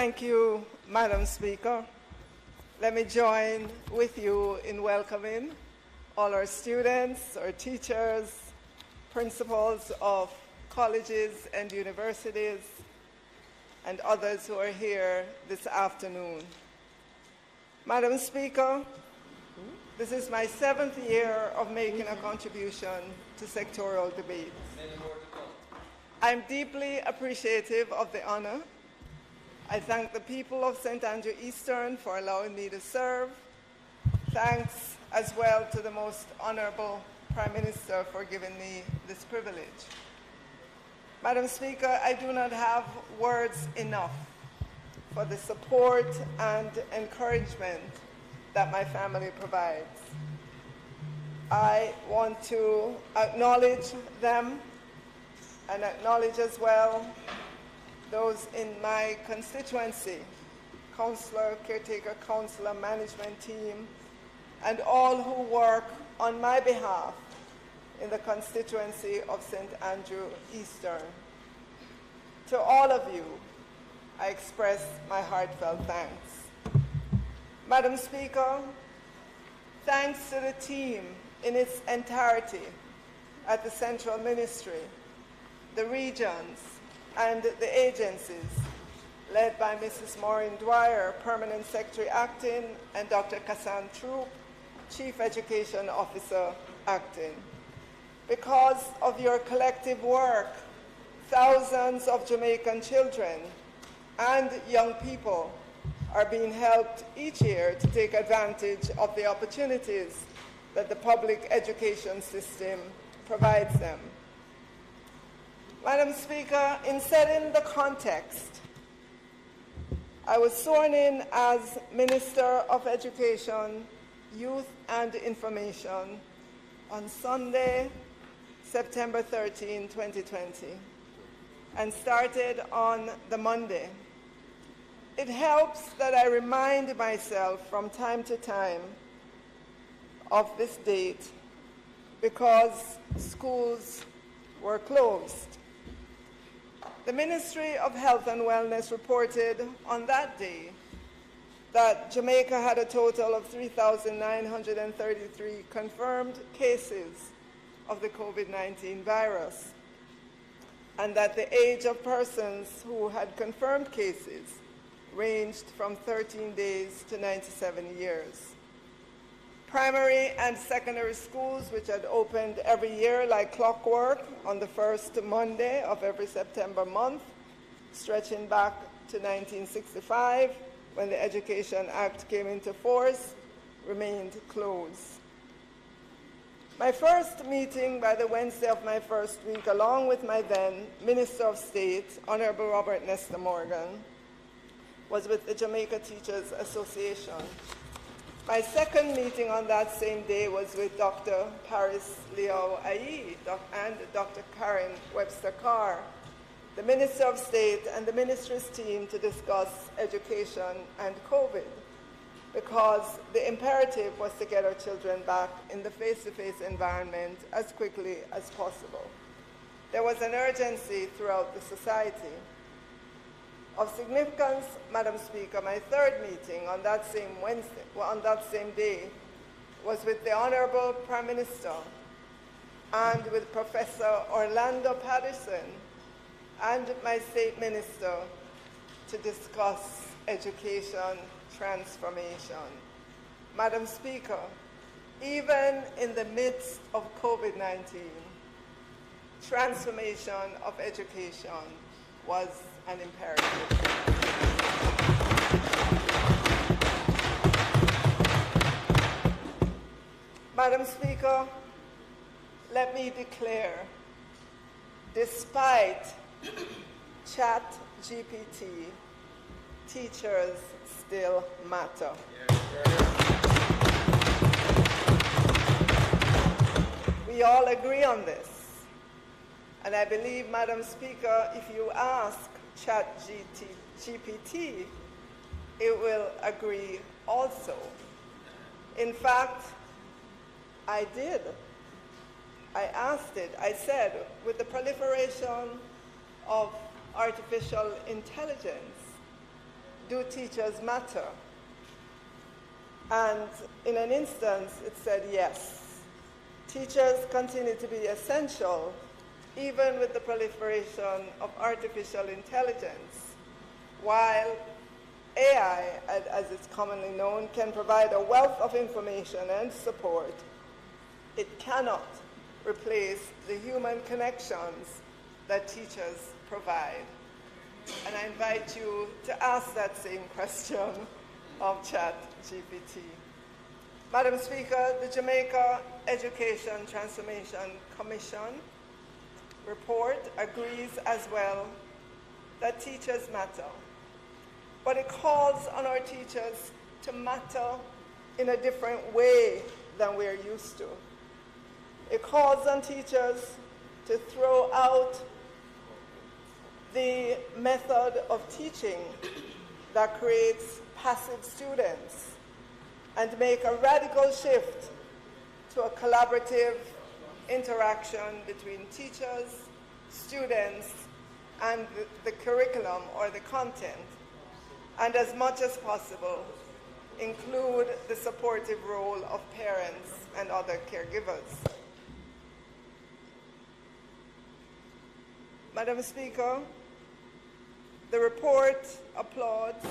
Thank you, Madam Speaker. Let me join with you in welcoming all our students, our teachers, principals of colleges and universities, and others who are here this afternoon. Madam Speaker, this is my 7th year of making a contribution to sectoral debates. I'm deeply appreciative of the honor. I thank the people of St. Andrew Eastern for allowing me to serve. Thanks as well to the Most Honorable Prime Minister for giving me this privilege. Madam Speaker, I do not have words enough for the support and encouragement that my family provides. I want to acknowledge them and acknowledge as well those in my constituency, councillor, caretaker councillor, management team, and all who work on my behalf in the constituency of St. Andrew Eastern. To all of you, I express my heartfelt thanks. Madam Speaker, thanks to the team in its entirety at the Central Ministry, the regions, and the agencies, led by Mrs. Maureen Dwyer, Permanent Secretary Acting, and Dr. Kassan Troop, Chief Education Officer Acting. Because of your collective work, thousands of Jamaican children and young people are being helped each year to take advantage of the opportunities that the public education system provides them. Madam Speaker, in setting the context, I was sworn in as Minister of Education, Youth and Information on Sunday, September 13, 2020, and started on the Monday. It helps that I remind myself from time to time of this date because schools were closed. The Ministry of Health and Wellness reported on that day that Jamaica had a total of 3,933 confirmed cases of the COVID-19 virus, and that the age of persons who had confirmed cases ranged from 13 days to 97 years. Primary and secondary schools, which had opened every year like clockwork on the first Monday of every September month, stretching back to 1965, when the Education Act came into force, remained closed. My first meeting by the Wednesday of my first week, along with my then Minister of State, Honorable Robert Nestor Morgan, was with the Jamaica Teachers Association. My second meeting on that same day was with Dr. Paris Leo Ayi and Dr. Karen Webster Carr, the Minister of State and the Ministry's team, to discuss education and COVID, because the imperative was to get our children back in the face-to-face environment as quickly as possible. There was an urgency throughout the society. Of significance, Madam Speaker, my third meeting on that same day was with the Honorable Prime Minister and with Professor Orlando Patterson and my State Minister to discuss education transformation. Madam Speaker, even in the midst of COVID-19, transformation of education was an imperative. Madam Speaker, let me declare, despite ChatGPT, teachers still matter. We all agree on this. And I believe, Madam Speaker, if you ask ChatGPT, it will agree also. In fact, I did. I asked it. I said, with the proliferation of artificial intelligence, do teachers matter? And in an instance, it said yes. Teachers continue to be essential, even with the proliferation of artificial intelligence, while AI, as it's commonly known, can provide a wealth of information and support. It cannot replace the human connections that teachers provide. And I invite you to ask that same question of ChatGPT. Madam Speaker, the Jamaica Education Transformation Commission report agrees as well that teachers matter, but it calls on our teachers to matter in a different way than we're used to. It calls on teachers to throw out the method of teaching that creates passive students and make a radical shift to a collaborative interaction between teachers, students, and the curriculum or the content, and as much as possible, include the supportive role of parents and other caregivers. Madam Speaker, the report applauds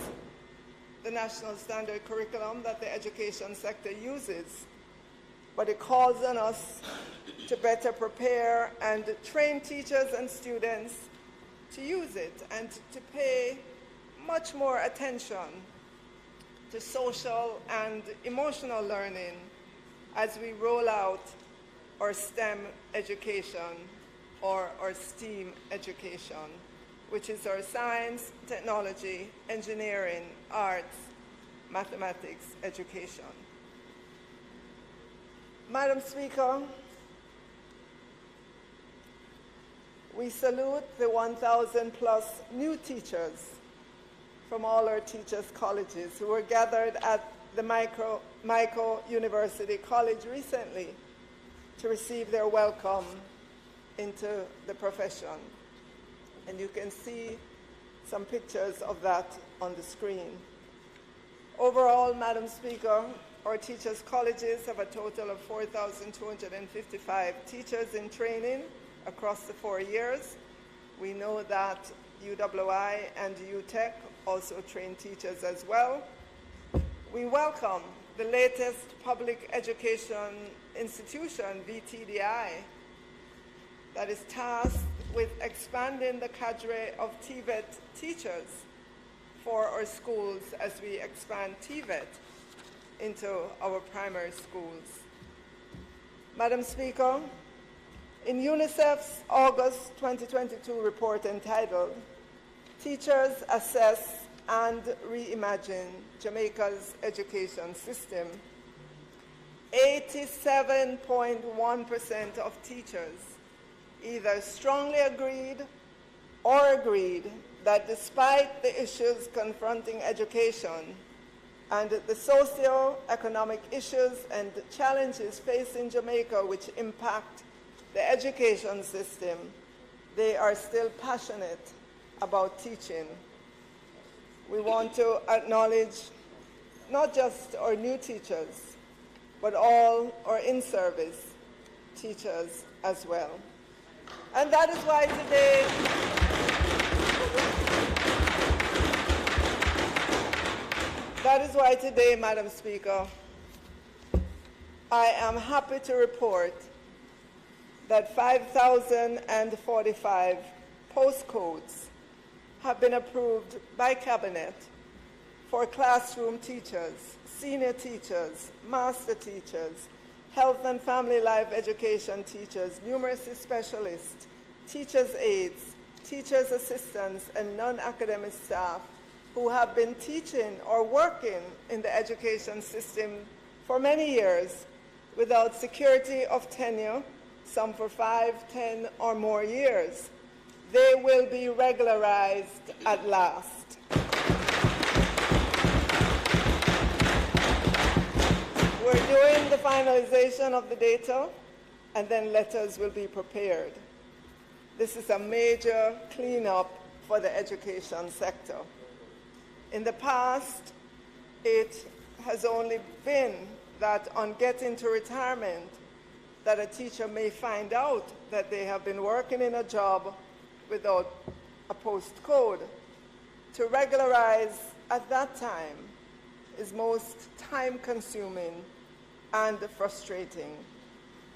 the national standard curriculum that the education sector uses, but it calls on us to better prepare and train teachers and students to use it and to pay much more attention to social and emotional learning as we roll out our STEM education or our STEAM education, which is our science, technology, engineering, arts, mathematics education. Madam Speaker, we salute the 1,000 plus new teachers from all our teachers' colleges who were gathered at the Micro University College recently to receive their welcome into the profession. And you can see some pictures of that on the screen. Overall, Madam Speaker, our teachers' colleges have a total of 4,255 teachers in training across the 4 years. We know that UWI and UTech also train teachers as well. We welcome the latest public education institution, VTDI, that is tasked with expanding the cadre of TVET teachers for our schools as we expand TVET into our primary schools. Madam Speaker, in UNICEF's August 2022 report entitled Teachers Assess and Reimagine Jamaica's Education System, 87.1% of teachers either strongly agreed or agreed that despite the issues confronting education and the socio-economic issues and challenges facing Jamaica which impact the education system, they are still passionate about teaching. We want to acknowledge not just our new teachers, but all our in-service teachers as well. And that is why today, Madam Speaker, I am happy to report that 5,045 postcodes have been approved by Cabinet for classroom teachers, senior teachers, master teachers, health and family life education teachers, numeracy specialists, teachers' aides, teachers' assistants, and non-academic staff who have been teaching or working in the education system for many years without security of tenure, some for 5, 10, or more years. They will be regularized at last. We're doing the finalization of the data, and then letters will be prepared. This is a major cleanup for the education sector. In the past, it has only been that on getting to retirement, that a teacher may find out that they have been working in a job without a postcode. To regularize at that time is most time-consuming and frustrating.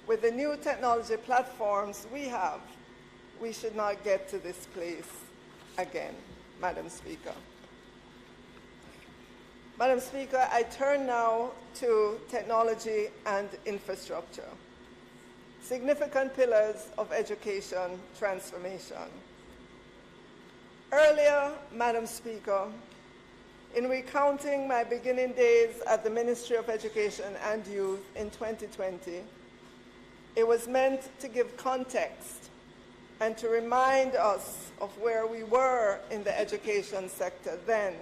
With the new technology platforms we have, we should not get to this place again, Madam Speaker. Madam Speaker, I turn now to technology and infrastructure, significant pillars of education transformation. Earlier, Madam Speaker, in recounting my beginning days at the Ministry of Education and Youth in 2020, it was meant to give context and to remind us of where we were in the education sector then.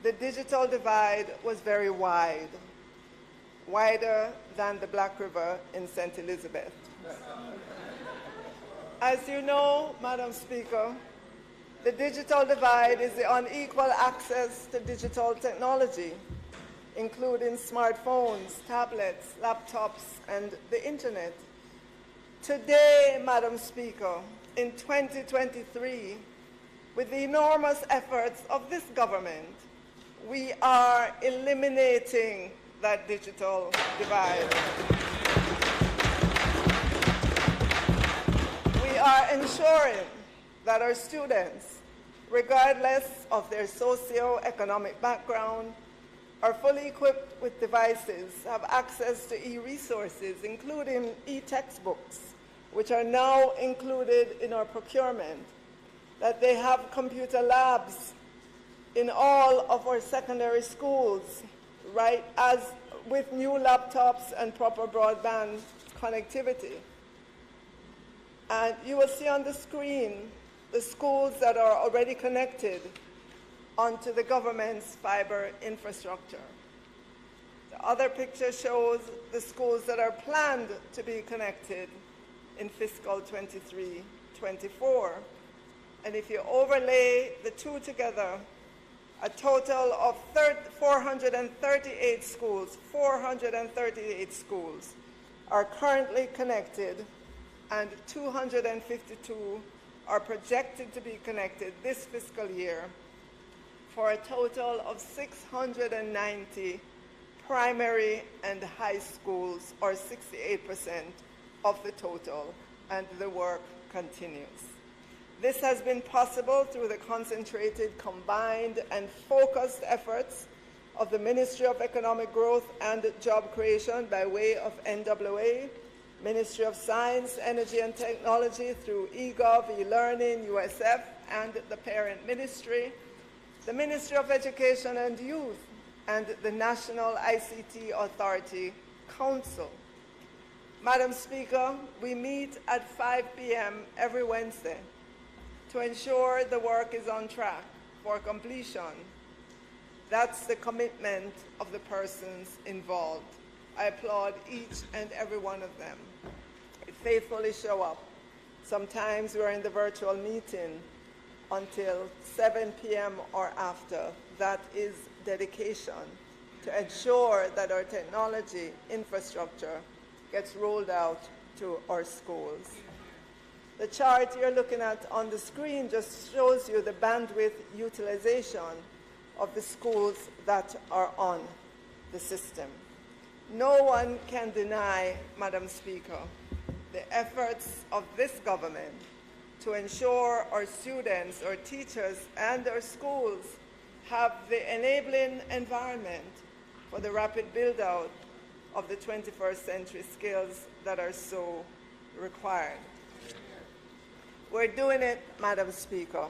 The digital divide was very wide, wider than the Black River in St. Elizabeth. As you know, Madam Speaker, the digital divide is the unequal access to digital technology, including smartphones, tablets, laptops, and the internet. Today, Madam Speaker, in 2023, with the enormous efforts of this government, we are eliminating that digital divide. We are ensuring that our students, regardless of their socio-economic background, are fully equipped with devices, have access to e-resources, including e-textbooks, which are now included in our procurement, that they have computer labs in all of our secondary schools, right, as with new laptops and proper broadband connectivity. And you will see on the screen the schools that are already connected onto the government's fiber infrastructure. The other picture shows the schools that are planned to be connected in fiscal 23-24. And if you overlay the two together, a total of 438 schools, 438 schools are currently connected, and 252 are projected to be connected this fiscal year, for a total of 690 primary and high schools, or 68% of the total, and the work continues. This has been possible through the concentrated, combined, and focused efforts of the Ministry of Economic Growth and Job Creation by way of NWA, Ministry of Science, Energy and Technology through eGov, eLearning, USF, and the parent ministry, the Ministry of Education and Youth, and the National ICT Authority Council. Madam Speaker, we meet at 5 p.m. every Wednesday to ensure the work is on track for completion. That's the commitment of the persons involved. I applaud each and every one of them. They faithfully show up. Sometimes we're in the virtual meeting until 7 p.m. or after. That is dedication to ensure that our technology infrastructure gets rolled out to our schools. The chart you're looking at on the screen just shows you the bandwidth utilization of the schools that are on the system. No one can deny, Madam Speaker, the efforts of this government to ensure our students, our teachers, and our schools have the enabling environment for the rapid build-out of the 21st century skills that are so required. We're doing it, Madam Speaker.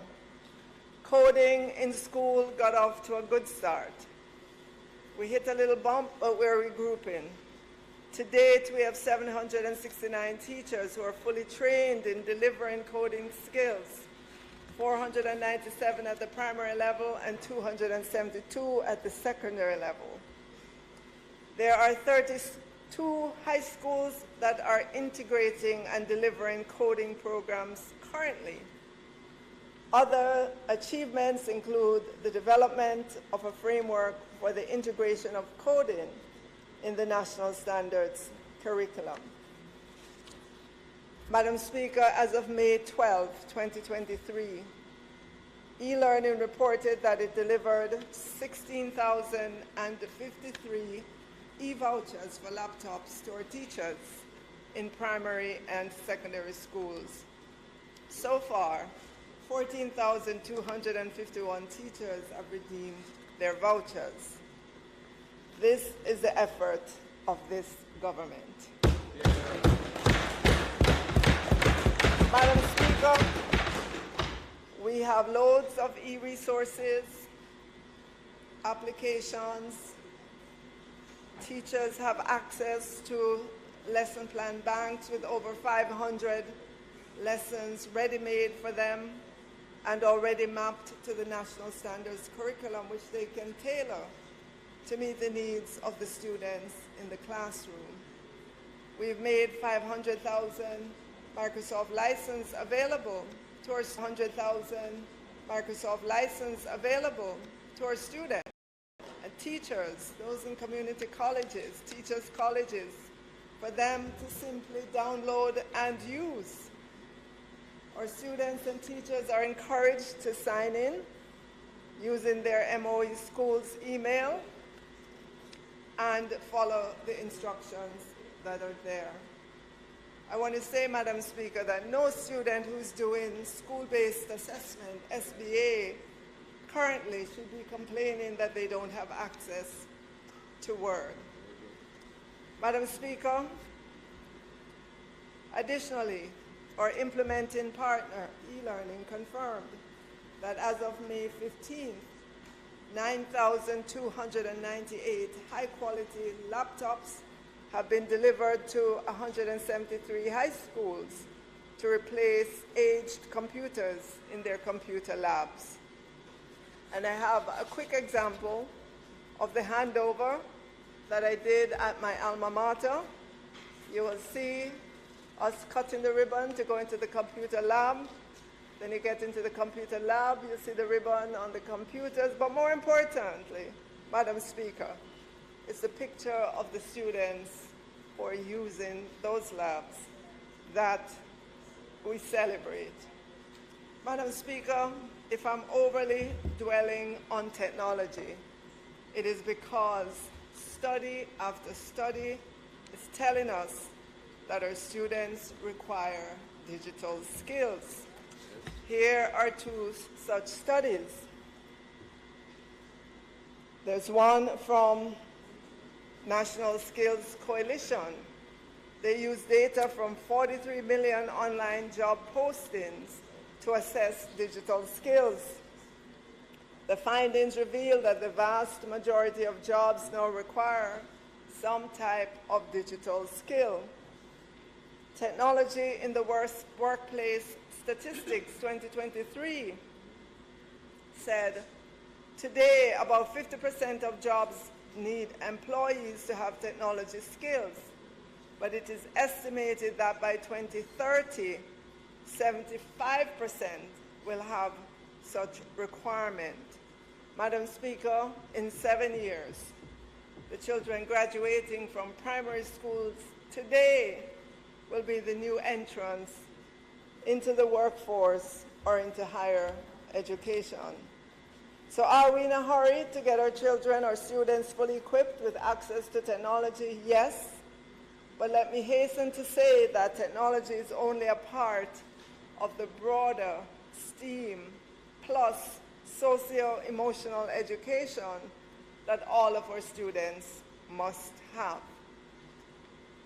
Coding in school got off to a good start. We hit a little bump, but we're regrouping. To date, we have 769 teachers who are fully trained in delivering coding skills, 497 at the primary level and 272 at the secondary level. There are 32 high schools that are integrating and delivering coding programs currently. Other achievements include the development of a framework for the integration of coding in the national standards curriculum. Madam Speaker, as of May 12, 2023, e-learning reported that it delivered 16,053 e-vouchers for laptops to our teachers in primary and secondary schools. So far, 14,251 teachers have redeemed their vouchers. This is the effort of this government. Madam Speaker, we have loads of e-resources, applications. Teachers have access to lesson plan banks with over 500 lessons ready-made for them and already mapped to the national standards curriculum, which they can tailor to meet the needs of the students in the classroom. We've made 500,000 Microsoft license available to our 100,000 Microsoft license available to our students and teachers, those in community colleges, teachers' colleges, for them to simply download and use. Our students and teachers are encouraged to sign in using their MOE school's email and follow the instructions that are there. I want to say, Madam Speaker, that no student who's doing school-based assessment, SBA, currently should be complaining that they don't have access to Word. Madam Speaker, additionally, our implementing partner, e-learning, confirmed that as of May 15th, 9,298 high-quality laptops have been delivered to 173 high schools to replace aged computers in their computer labs. And I have a quick example of the handover that I did at my alma mater. You will see us cutting the ribbon to go into the computer lab. Then you get into the computer lab, you see the ribbon on the computers, but more importantly, Madam Speaker, it's the picture of the students who are using those labs that we celebrate. Madam Speaker, if I'm overly dwelling on technology, it is because study after study is telling us that our students require digital skills. Here are two such studies. There's one from National Skills Coalition. They use data from 43 million online job postings to assess digital skills. The findings reveal that the vast majority of jobs now require some type of digital skill. Technology in the Workplace Statistics 2023 said, today about 50% of jobs need employees to have technology skills, but it is estimated that by 2030, 75% will have such requirement. Madam Speaker, in 7 years, the children graduating from primary schools today will be the new entrants into the workforce or into higher education. So are we in a hurry to get our children, our students fully equipped with access to technology? Yes, but let me hasten to say that technology is only a part of the broader STEAM plus socio-emotional education that all of our students must have.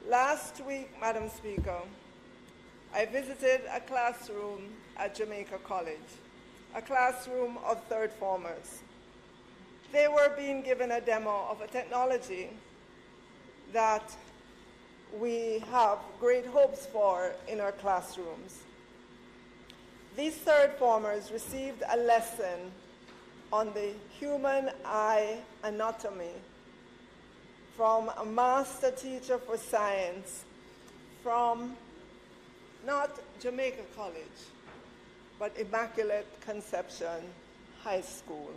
Last week, Madam Speaker, I visited a classroom at Jamaica College, a classroom of third formers. They were being given a demo of a technology that we have great hopes for in our classrooms. These third formers received a lesson on the human eye anatomy from a master teacher for science from not Jamaica College, but Immaculate Conception High School.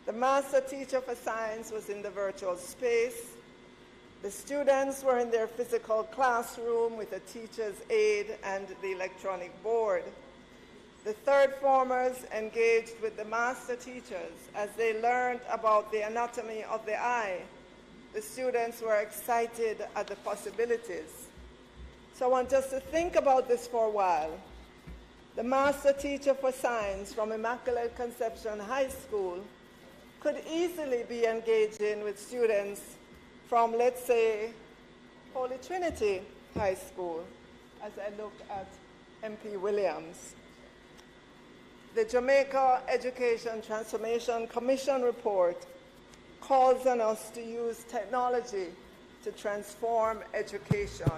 The master teacher for science was in the virtual space. The students were in their physical classroom with a teacher's aide and the electronic board. The third formers engaged with the master teachers as they learned about the anatomy of the eye. The students were excited at the possibilities. So I want us to think about this for a while. The master teacher for science from Immaculate Conception High School could easily be engaging with students from, let's say, Holy Trinity High School, as I look at MP Williams. The Jamaica Education Transformation Commission report calls on us to use technology to transform education.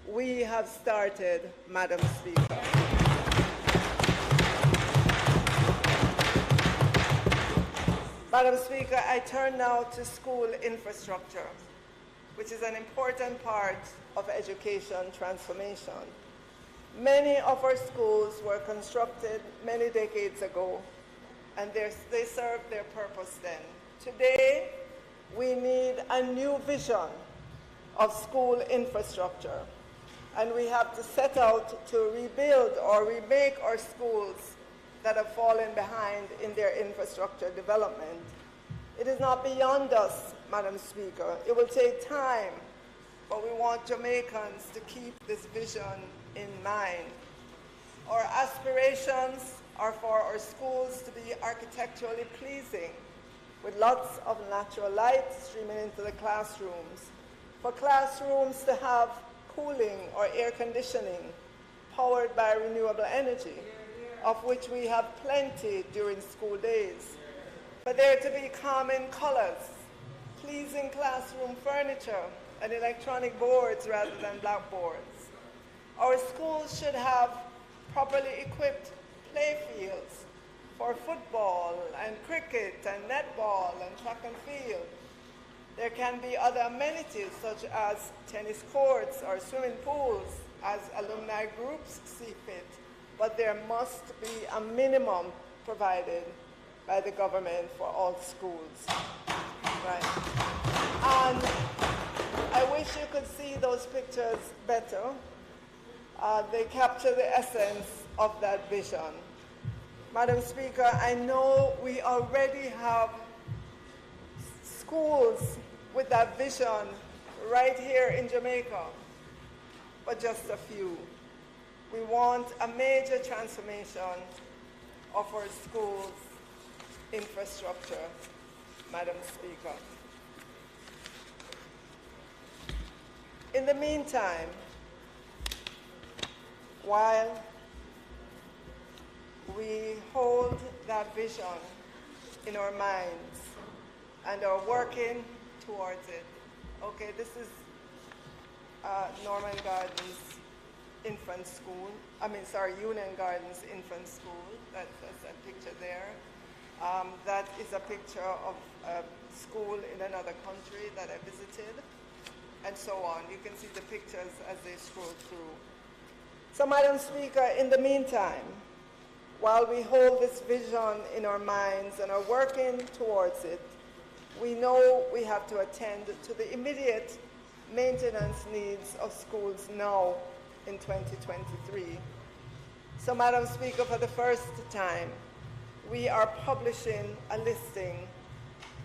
We have started, Madam Speaker. Madam Speaker, I turn now to school infrastructure, which is an important part of education transformation. Many of our schools were constructed many decades ago, and they served their purpose then. Today, we need a new vision of school infrastructure, and we have to set out to rebuild or remake our schools that have fallen behind in their infrastructure development. It is not beyond us, Madam Speaker. It will take time, but we want Jamaicans to keep this vision in mind. Our aspirations are for our schools to be architecturally pleasing, with lots of natural light streaming into the classrooms, for classrooms to have cooling or air conditioning powered by renewable energy, of which we have plenty during school days, for there to be calming colors, pleasing classroom furniture, and electronic boards rather than blackboards. Our schools should have properly equipped play fields for football and cricket and netball and track and field. There can be other amenities such as tennis courts or swimming pools as alumni groups see fit, but there must be a minimum provided by the government for all schools. Right. And I wish you could see those pictures better. They capture the essence of that vision. Madam Speaker, I know we already have schools with that vision right here in Jamaica, but just a few. We want a major transformation of our schools' infrastructure, Madam Speaker. In the meantime, while we hold that vision in our minds and are working towards it. Okay, this is Norman Gardens Infant School. Union Gardens Infant School. That's a picture there. That is a picture of a school in another country that I visited, and so on. You can see the pictures as they scroll through. So, Madam Speaker, in the meantime, while we hold this vision in our minds and are working towards it, we know we have to attend to the immediate maintenance needs of schools now in 2023. So, Madam Speaker, for the first time, we are publishing a listing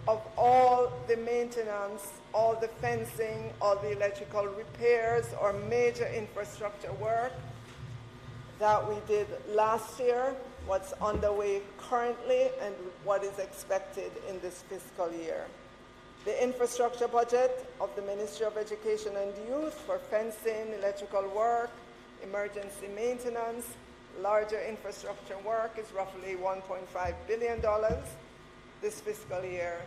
of all the maintenance, all the fencing, all the electrical repairs or major infrastructure work that we did last year, what's underway currently, and what is expected in this fiscal year. The infrastructure budget of the Ministry of Education and Youth for fencing, electrical work, emergency maintenance, larger infrastructure work is roughly $1.5 billion this fiscal year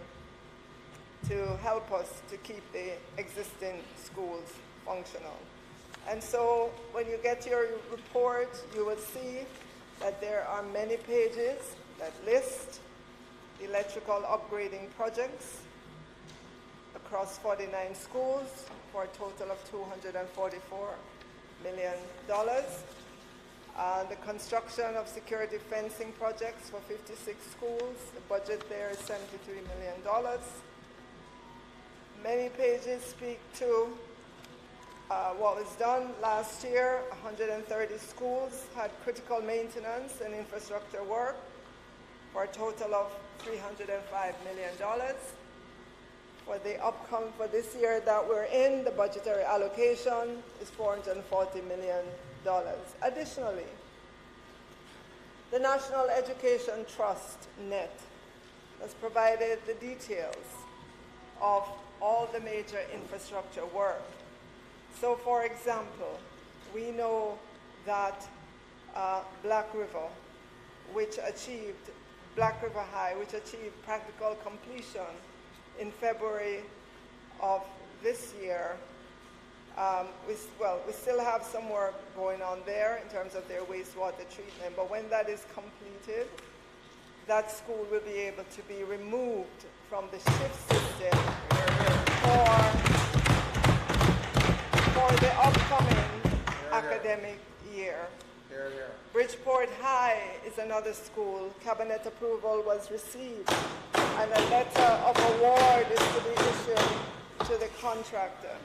to help us to keep the existing schools functional. And so when you get your report, you will see that there are many pages that list electrical upgrading projects across 49 schools for a total of $244 million. The construction of security fencing projects for 56 schools. The budget there is $73 million. Many pages speak to what was done last year. 130 schools had critical maintenance and infrastructure work for a total of $305 million. For this year that we're in, the budgetary allocation is $440 million. Additionally, the National Education Trust, NET, has provided the details of all the major infrastructure work. So, for example, we know that Black River High, which achieved practical completion in February of this year. We still have some work going on there in terms of their wastewater treatment, but when that is completed, that school will be able to be removed from the shift system for the upcoming academic year. Bridgeport High is another school. Cabinet approval was received, and a letter of award is to be issued to the contractor.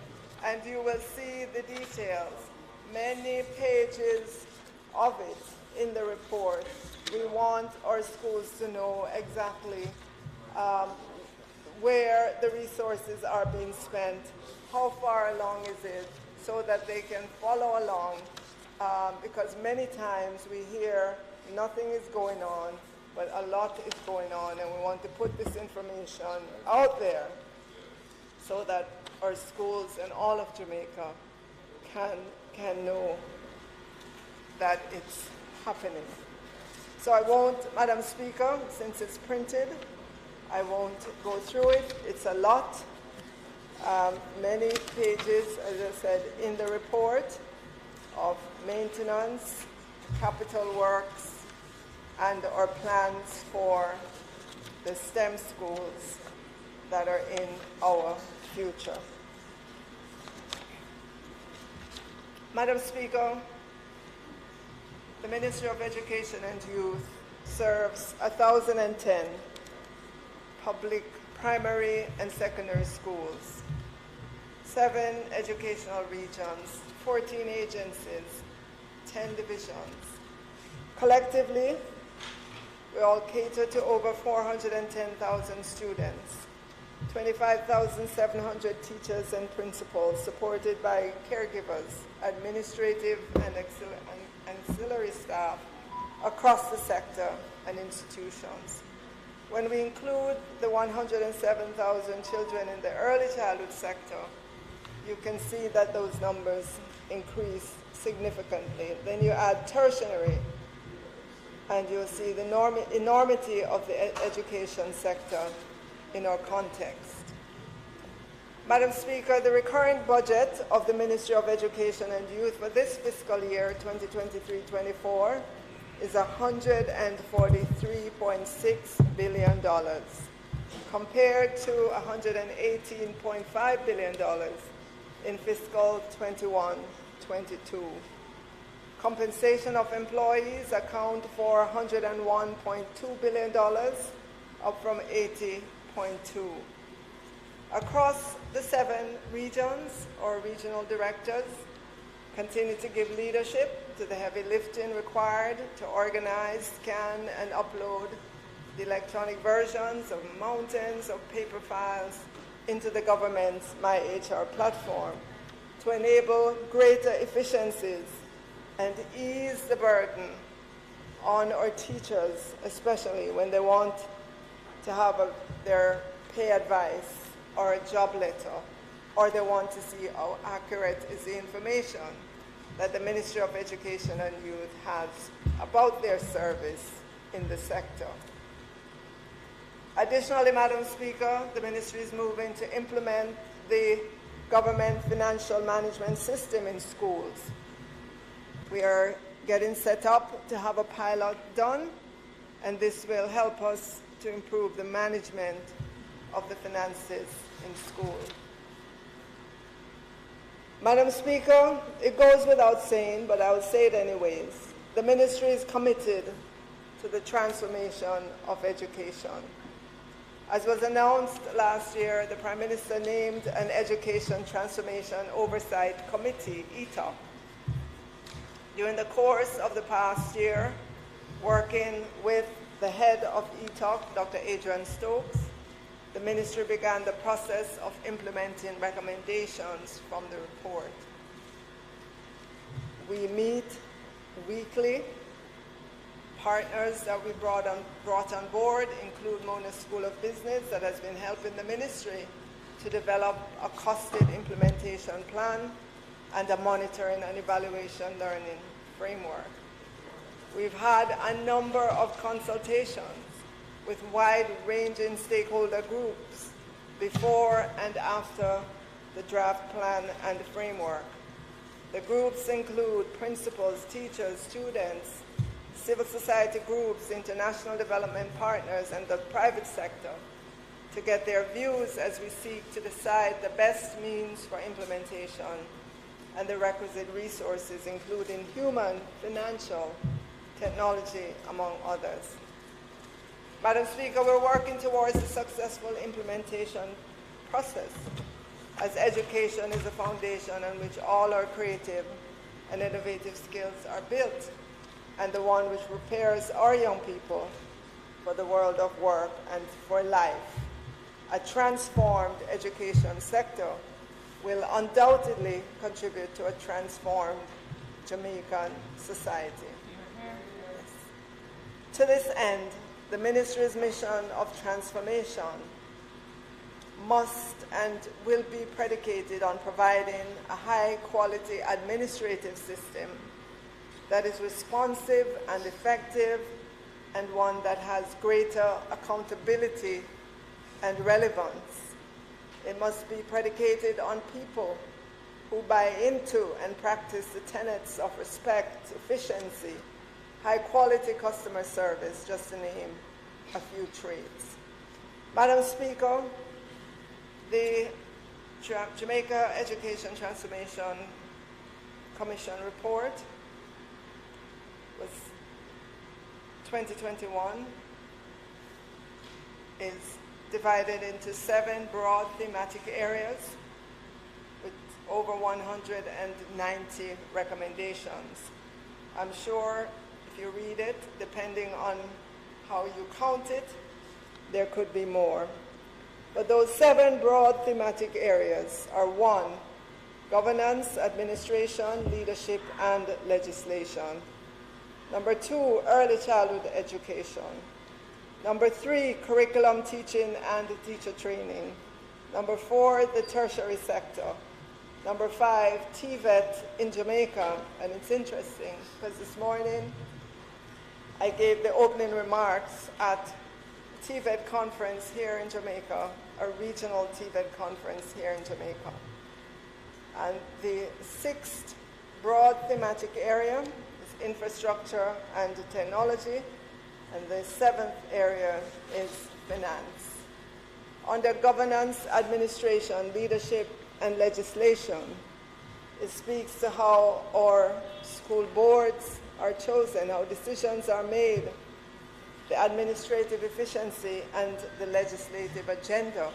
And you will see the details, many pages of it in the report. We want our schools to know exactly where the resources are being spent, how far along is it, so that they can follow along, because many times we hear nothing is going on, but a lot is going on, and we want to put this information out there so that our schools and all of Jamaica can know that it's happening. So I won't, Madam Speaker, since it's printed, I won't go through it. It's a lot. Many pages, as I said, in the report of maintenance, capital works, and our plans for the STEM schools that are in our future. Madam Speaker, the Ministry of Education and Youth serves 1,010 public primary and secondary schools, 7 educational regions, 14 agencies, 10 divisions. Collectively, we all cater to over 410,000 students, 25,700 teachers and principals, supported by caregivers, administrative and ancillary staff across the sector and institutions. When we include the 107,000 children in the early childhood sector, you can see that those numbers increase significantly. Then you add tertiary, and you'll see the enormity of the education sector in our context. Madam Speaker, the recurring budget of the Ministry of Education and Youth for this fiscal year, 2023-24, is $143.6 billion, compared to $118.5 billion in fiscal 21-22. Compensation of employees account for $101.2 billion, up from $80.2. Across the 7 regions, our regional directors continue to give leadership to the heavy lifting required to organize, scan, and upload the electronic versions of mountains of paper files into the government's MyHR platform to enable greater efficiencies and ease the burden on our teachers, especially when they want to have their pay advice or a job letter, or they want to see how accurate is the information that the Ministry of Education and Youth has about their service in the sector. Additionally, Madam Speaker, the Ministry is moving to implement the government financial management system in schools. We are getting set up to have a pilot done, and this will help us to improve the management of the finances in school. Madam Speaker, it goes without saying, but I will say it anyways. The ministry is committed to the transformation of education. As was announced last year, the Prime Minister named an Education Transformation Oversight Committee, ETOC. During the course of the past year, working with the head of ETOC, Dr. Adrian Stokes, the ministry began the process of implementing recommendations from the report. We meet weekly. Partners that we brought on board include Mona School of Business that has been helping the ministry to develop a costed implementation plan and a monitoring and evaluation learning framework. We've had a number of consultations with wide-ranging stakeholder groups before and after the draft plan and framework. The groups include principals, teachers, students, civil society groups, international development partners, and the private sector to get their views as we seek to decide the best means for implementation and the requisite resources, including human, financial, technology, among others. Madam Speaker, we're working towards a successful implementation process, as education is a foundation on which all our creative and innovative skills are built, and the one which prepares our young people for the world of work and for life. A transformed education sector will undoubtedly contribute to a transformed Jamaican society. Yes. To this end, the ministry's mission of transformation must and will be predicated on providing a high-quality administrative system that is responsive and effective, and one that has greater accountability and relevance. It must be predicated on people who buy into and practice the tenets of respect, efficiency, high-quality customer service, just to name a few traits. Madam Speaker, the Jamaica Education Transformation Commission report was 2021 is divided into 7 broad thematic areas with over 190 recommendations. I'm sure if you read it, depending on how you count it, there could be more. But those 7 broad thematic areas are: 1, governance, administration, leadership, and legislation. Number 2, early childhood education. Number 3, curriculum teaching and teacher training. Number 4, the tertiary sector. Number 5, TVET in Jamaica. And it's interesting because this morning I gave the opening remarks at TVET conference here in Jamaica, a regional TVET conference here in Jamaica. And the 6th broad thematic area is infrastructure and technology, and the 7th area is finance. Under governance, administration, leadership, and legislation, it speaks to how our school boards are chosen, how decisions are made, the administrative efficiency, and the legislative agenda.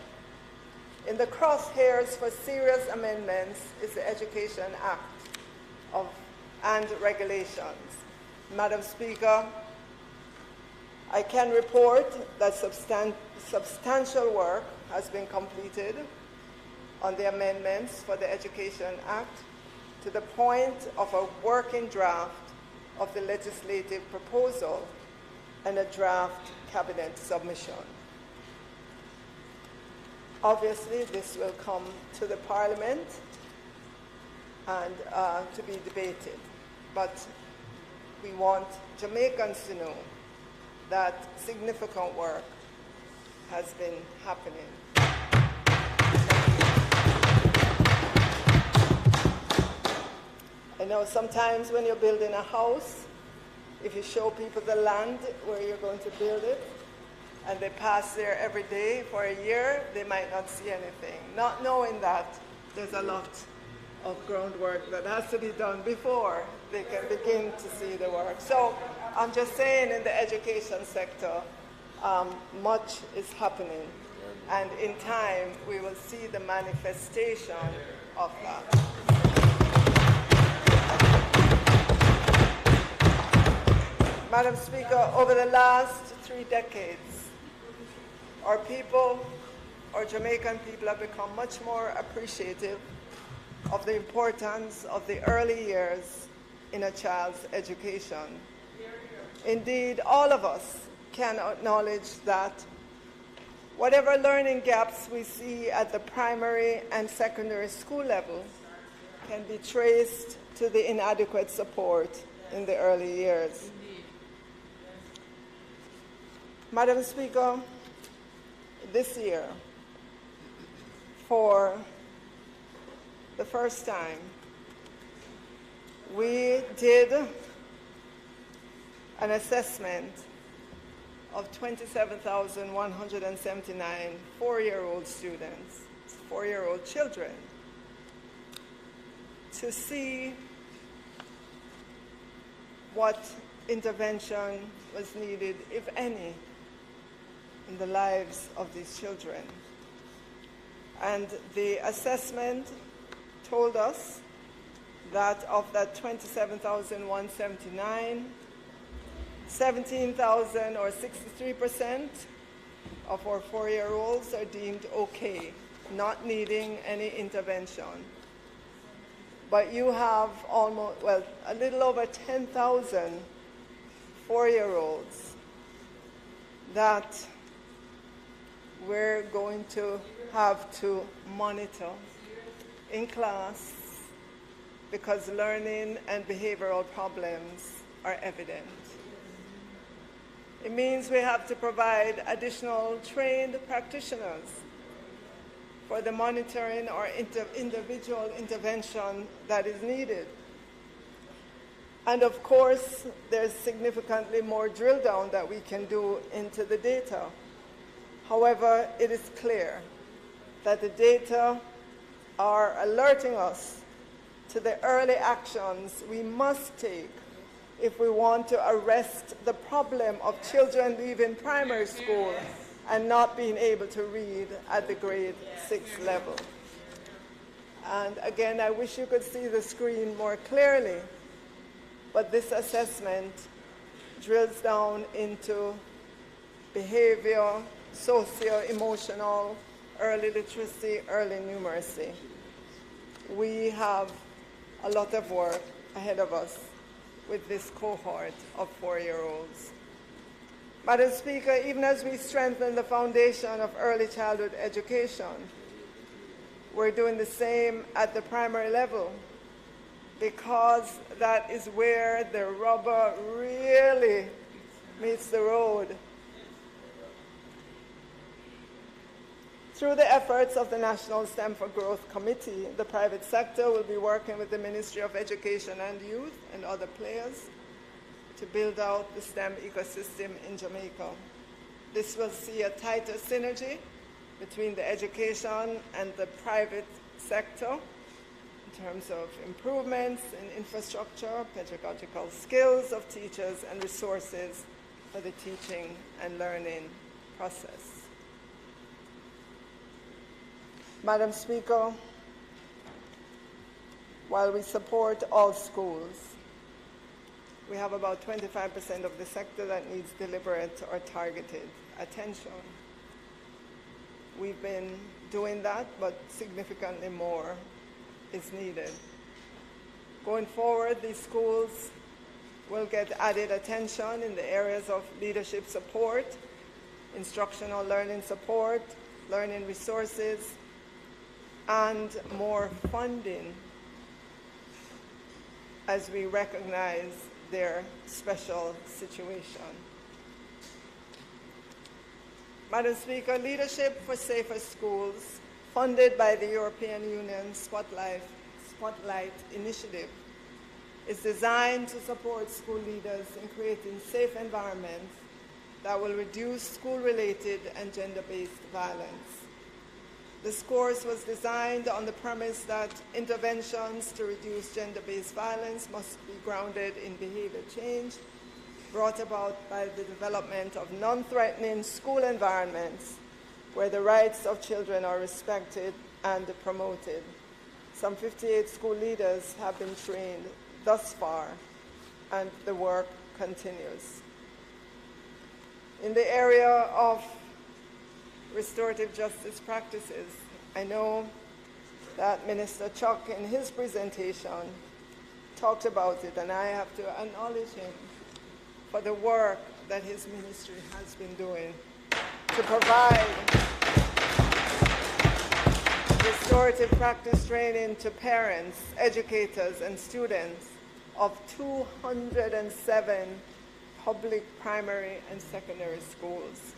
In the crosshairs for serious amendments is the Education Act and regulations. Madam Speaker, I can report that substantial work has been completed on the amendments for the Education Act to the point of a working draft of the legislative proposal and a draft cabinet submission. Obviously, this will come to the Parliament and to be debated, but we want Jamaicans to know that significant work has been happening. I know sometimes when you're building a house, if you show people the land where you're going to build it, and they pass there every day for a year, they might not see anything, not knowing that there's a lot of groundwork that has to be done before they can begin to see the work. So I'm just saying, in the education sector, much is happening. And in time, we will see the manifestation of that. Madam Speaker, over the last 3 decades, our people, our Jamaican people, have become much more appreciative of the importance of the early years in a child's education. Indeed, all of us can acknowledge that whatever learning gaps we see at the primary and secondary school level can be traced to the inadequate support in the early years. Madam Speaker, this year, for the first time, we did an assessment of 27,179 four-year-old students, four-year-old children, to see what intervention was needed, if any, in the lives of these children. And the assessment told us that of that 27,179, 17,000 or 63% of our four-year-olds are deemed okay, not needing any intervention. But you have almost, well, a little over 10,000 four-year-olds that we're going to have to monitor in class because learning and behavioral problems are evident. It means we have to provide additional trained practitioners for the monitoring or individual intervention that is needed. And of course, there's significantly more drill down that we can do into the data. However, it is clear that the data are alerting us to the early actions we must take if we want to arrest the problem of children leaving primary school and not being able to read at the grade 6 level. And again, I wish you could see the screen more clearly, but this assessment drills down into behavior, socio-emotional, early literacy, early numeracy. We have a lot of work ahead of us with this cohort of four-year-olds. Madam Speaker, even as we strengthen the foundation of early childhood education, we're doing the same at the primary level, because that is where the rubber really meets the road. Through the efforts of the National STEM for Growth Committee, the private sector will be working with the Ministry of Education and Youth and other players to build out the STEM ecosystem in Jamaica. This will see a tighter synergy between the education and the private sector in terms of improvements in infrastructure, pedagogical skills of teachers, and resources for the teaching and learning process. Madam Speaker, while we support all schools, we have about 25% of the sector that needs deliberate or targeted attention. We've been doing that, but significantly more is needed. Going forward, these schools will get added attention in the areas of leadership support, instructional learning support, learning resources, and more funding as we recognize their special situation. Madam Speaker, Leadership for Safer Schools, funded by the European Union Spotlight Initiative, is designed to support school leaders in creating safe environments that will reduce school-related and gender-based violence. This course was designed on the premise that interventions to reduce gender-based violence must be grounded in behavior change, brought about by the development of non-threatening school environments where the rights of children are respected and promoted. Some 58 school leaders have been trained thus far, and the work continues. In the area of restorative justice practices, I know that Minister Chuck in his presentation talked about it, and I have to acknowledge him for the work that his ministry has been doing to provide restorative practice training to parents, educators, and students of 207 public primary and secondary schools.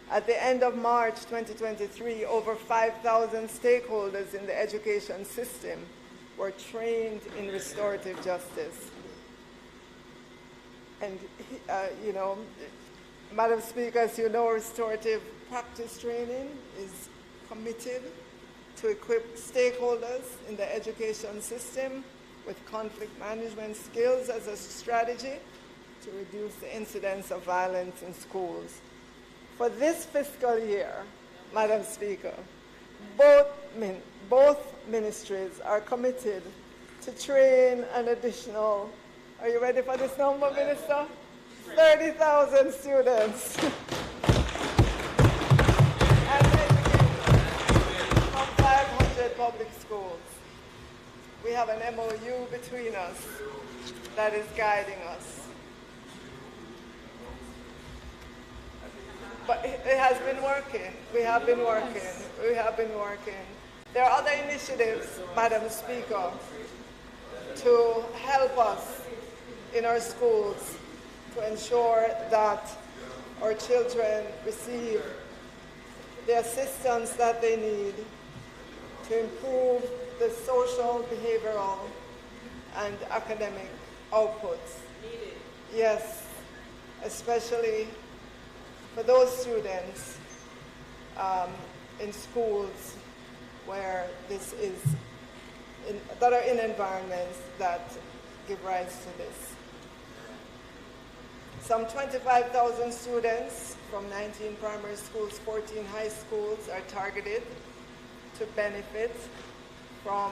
At the end of March 2023, over 5,000 stakeholders in the education system were trained in restorative justice. And, Madam Speaker, as you know, restorative practice training is committed to equip stakeholders in the education system with conflict management skills as a strategy to reduce the incidence of violence in schools. For this fiscal year, Madam Speaker, both ministries are committed to train an additional, are you ready for this number, Minister? 30,000 students and educators from 500 public schools. We have an MOU between us that is guiding us. But it has been working. We have been working. We have been working. There are other initiatives, Madam Speaker, to help us in our schools to ensure that our children receive the assistance that they need to improve the social, behavioral, and academic outputs. Yes, especially for those students in schools where that are in environments that give rise to this. Some 25,000 students from 19 primary schools, 14 high schools are targeted to benefit from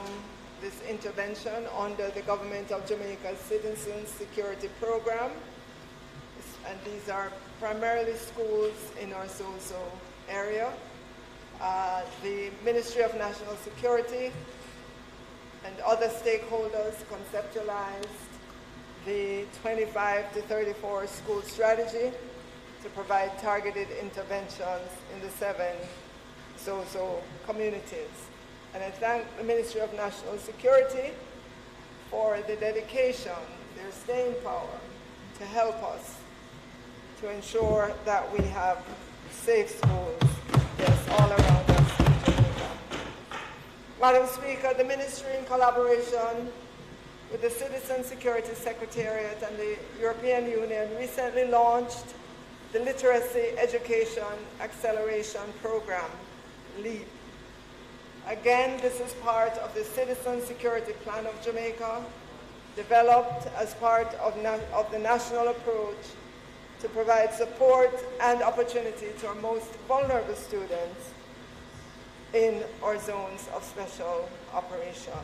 this intervention under the Government of Jamaica's Citizen Security Program. And these are primarily schools in our Zozo area. The Ministry of National Security and other stakeholders conceptualized the 25 to 34 school strategy to provide targeted interventions in the 7 Zozo communities. And I thank the Ministry of National Security for the dedication, their staying power to help us to ensure that we have safe schools, yes, all around us in Jamaica. Madam Speaker, the Ministry, in collaboration with the Citizen Security Secretariat and the European Union, recently launched the Literacy Education Acceleration Program, LEAP. Again, this is part of the Citizen Security Plan of Jamaica, developed as part of the national approach to provide support and opportunity to our most vulnerable students in our zones of special operation.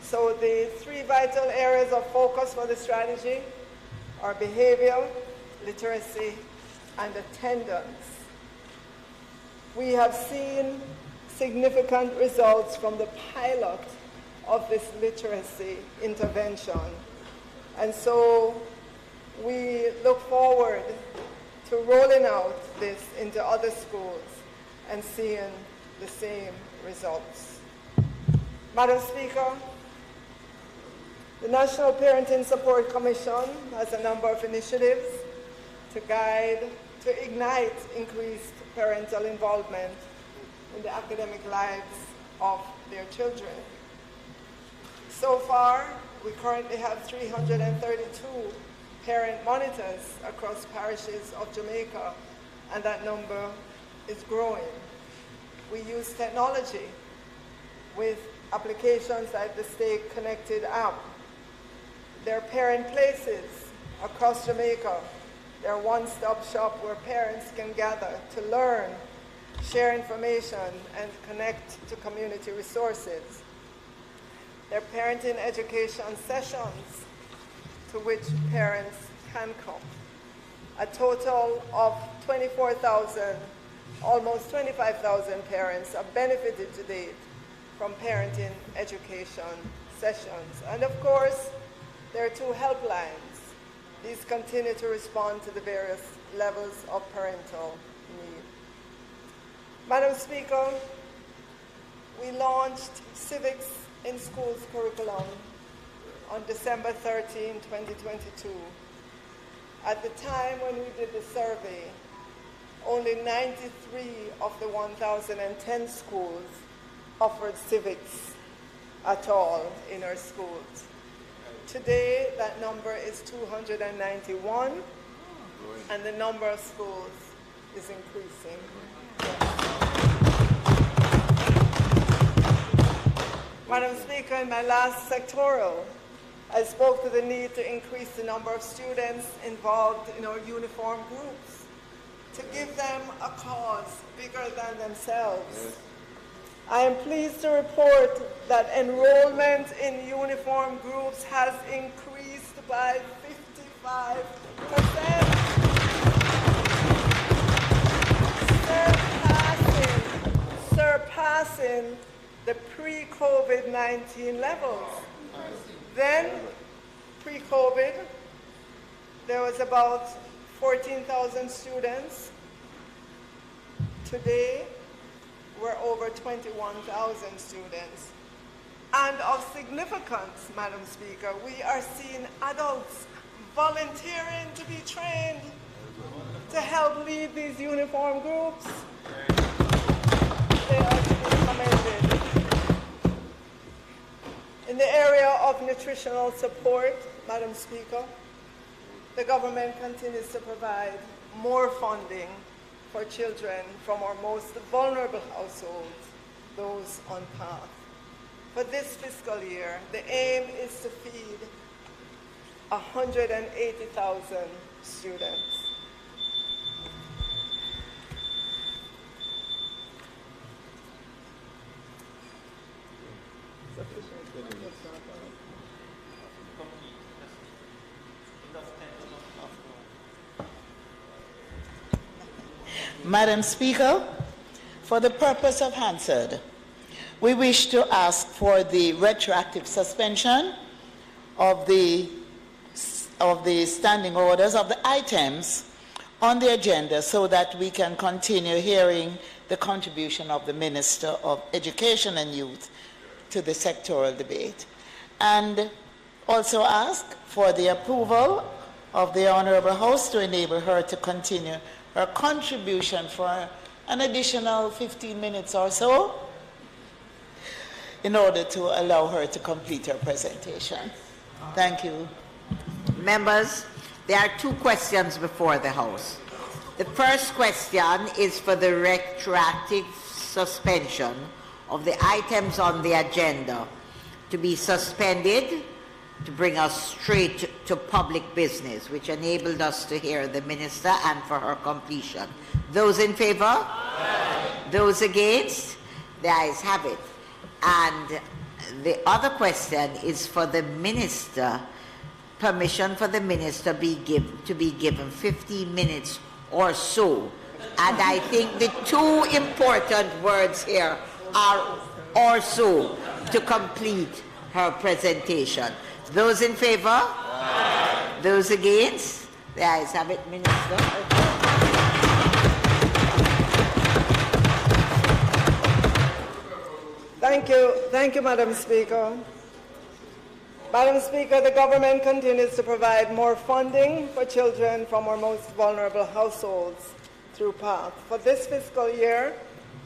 So the 3 vital areas of focus for the strategy are behavior, literacy, and attendance. We have seen significant results from the pilot of this literacy intervention. And so we look forward to rolling out this into other schools and seeing the same results. Madam Speaker, the National Parenting Support Commission has a number of initiatives to ignite increased parental involvement in the academic lives of their children. So far, we currently have 332 parent monitors across parishes of Jamaica, and that number is growing. We use technology with applications like the Stay Connected app. There are parent places across Jamaica. They're a one-stop shop where parents can gather to learn, share information, and connect to community resources. There are parenting education sessions to which parents can come. A total of 24,000, almost 25,000 parents have benefited to date from parenting education sessions. And of course, there are 2 helplines. These continue to respond to the various levels of parental need. Madam Speaker, we launched Civics in Schools curriculum on December 13, 2022. At the time when we did the survey, only 93 of the 1,010 schools offered civics at all in our schools. Today, that number is 291, and the number of schools is increasing. Madam Speaker, in my last sectoral, I spoke to the need to increase the number of students involved in our uniform groups, to give them a cause bigger than themselves. Yes. I am pleased to report that enrollment in uniform groups has increased by 55%, surpassing the pre-COVID-19 levels. Then, pre-COVID, there was about 14,000 students. Today, we're over 21,000 students. And of significance, Madam Speaker, we are seeing adults volunteering to be trained to help lead these uniform groups. They are to be commended. In the area of nutritional support, Madam Speaker, the government continues to provide more funding for children from our most vulnerable households, those on path. For this fiscal year, the aim is to feed 180,000 students. Madam Speaker, for the purpose of Hansard, we wish to ask for the retroactive suspension of the standing orders of the items on the agenda so that we can continue hearing the contribution of the Minister of Education and Youth to the sectoral debate. And also ask for the approval of the Honourable House to enable her to continue her contribution for an additional 15 minutes or so in order to allow her to complete her presentation. Thank you. Members, there are 2 questions before the House. The first question is for the retroactive suspension of the items on the agenda to be suspended to bring us straight to public business, which enabled us to hear the Minister and for her completion. Those in favour? Aye. Those against? The ayes have it. And the other question is for the Minister, permission for the Minister to be given 15 minutes or so. And I think the 2 important words here are "or so" to complete her presentation. Those in favour? Aye. Those against? The ayes have it, Minister. Thank you, Madam Speaker. Madam Speaker, the government continues to provide more funding for children from our most vulnerable households through PATH. For this fiscal year,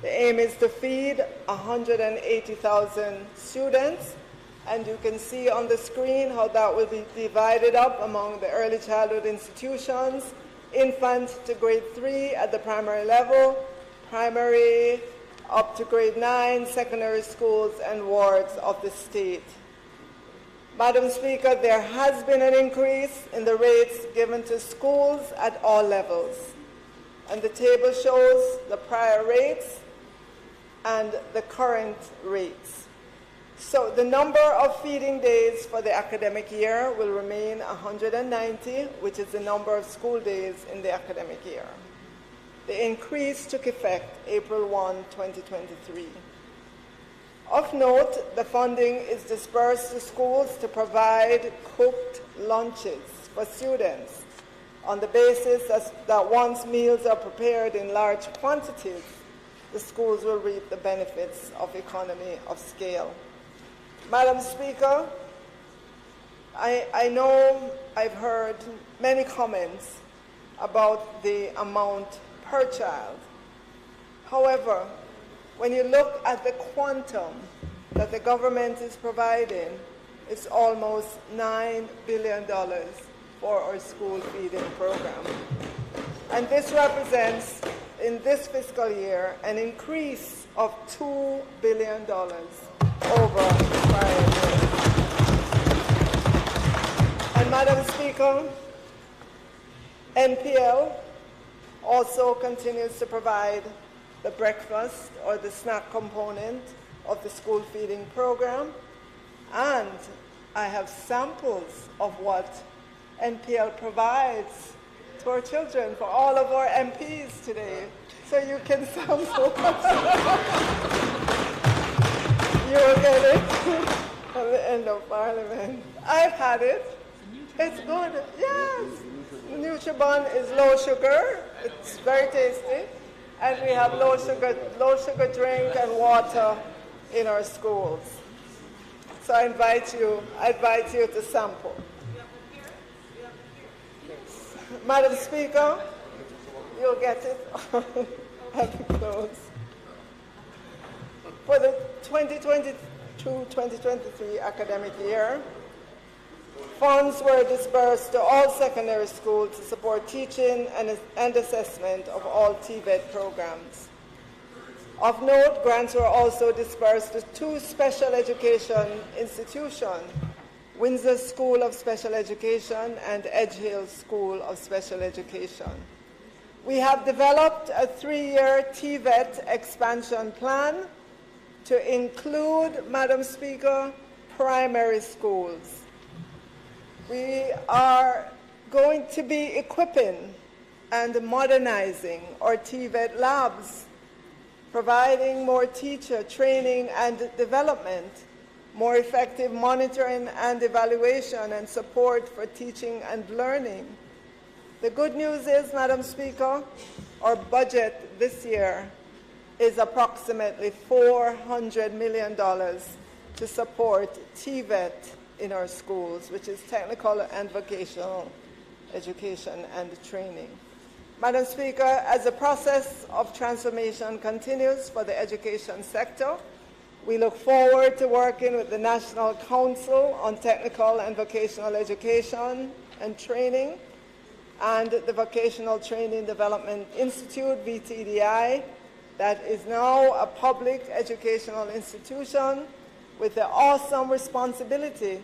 the aim is to feed 180,000 students, and you can see on the screen how that will be divided up among the early childhood institutions, infant to grade 3 at the primary level, primary up to grade 9 secondary schools and wards of the state. Madam Speaker, there has been an increase in the rates given to schools at all levels. And the table shows the prior rates and the current rates. So the number of feeding days for the academic year will remain 190, which is the number of school days in the academic year. The increase took effect April 1, 2023. Of note, the funding is dispersed to schools to provide cooked lunches for students on the basis that once meals are prepared in large quantities, the schools will reap the benefits of economy of scale. Madam Speaker, I know I've heard many comments about the amount per child. However, when you look at the quantum that the government is providing, it's almost $9 billion for our school feeding program. And this represents, in this fiscal year, an increase of $2 billion over the prior year. And Madam Speaker, NPL also continues to provide the breakfast or the snack component of the school feeding program. And I have samples of what NPL provides to our children for all of our MPs today. So you can sample. You'll get it at the end of Parliament. I've had it. It's good. Yes. Nutribon is low sugar. It's very tasty. And we have low sugar drink and water in our schools. So I invite you to sample. Madam Speaker, you'll get it at the close. For the 2022-2023 academic year, funds were dispersed to all secondary schools to support teaching and assessment of all TVET programs. Of note, grants were also dispersed to 2 special education institutions, Windsor School of Special Education and Edge Hill School of Special Education. We have developed a 3-year TVET expansion plan to include, Madam Speaker, primary schools. We are going to be equipping and modernizing our TVET labs, providing more teacher training and development, more effective monitoring and evaluation and support for teaching and learning. The good news is, Madam Speaker, our budget this year is approximately $400 million to support TVET in our schools, which is technical and vocational education and training. Madam Speaker, as the process of transformation continues for the education sector, we look forward to working with the National Council on Technical and Vocational Education and Training and the Vocational Training Development Institute, VTDI, that is now a public educational institution with the awesome responsibility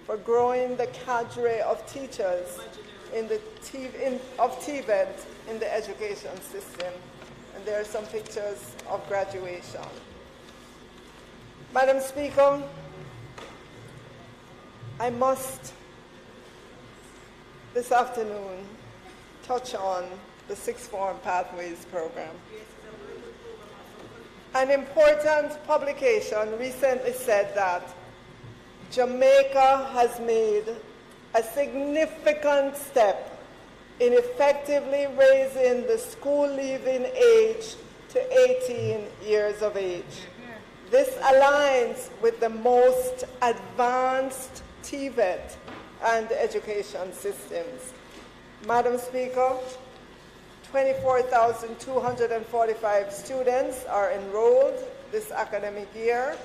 for growing the cadre of teachers of TVET in the education system. And there are some pictures of graduation. Madam Speaker, I must this afternoon touch on the Sixth Form Pathways program. An important publication recently said that Jamaica has made a significant step in effectively raising the school leaving age to 18 years of age. This aligns with the most advanced TVET and education systems. Madam Speaker, 24,245 students are enrolled this academic year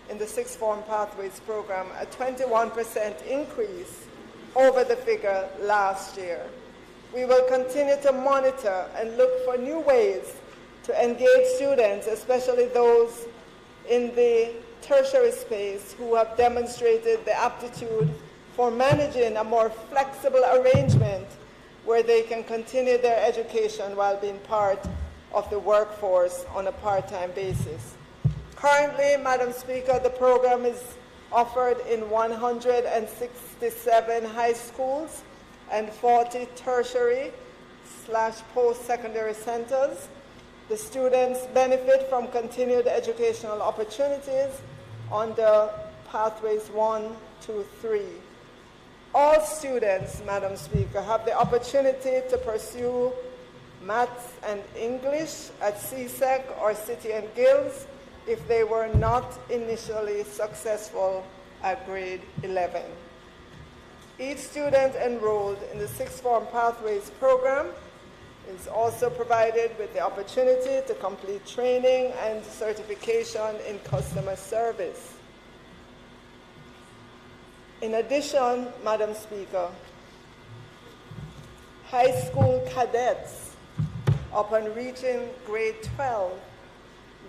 in the Sixth Form Pathways program, a 21% increase over the figure last year. We will continue to monitor and look for new ways to engage students, especially those in the tertiary space who have demonstrated the aptitude for managing a more flexible arrangement where they can continue their education while being part of the workforce on a part-time basis. Currently, Madam Speaker, the program is offered in 167 high schools and 40 tertiary/post-secondary centers. The students benefit from continued educational opportunities under pathways 1, 2, 3. All students, Madam Speaker, have the opportunity to pursue Maths and English at CSEC or City and Guilds if they were not initially successful at grade 11. Each student enrolled in the Sixth Form Pathways program is also provided with the opportunity to complete training and certification in customer service. In addition, Madam Speaker, high school cadets, upon reaching grade 12,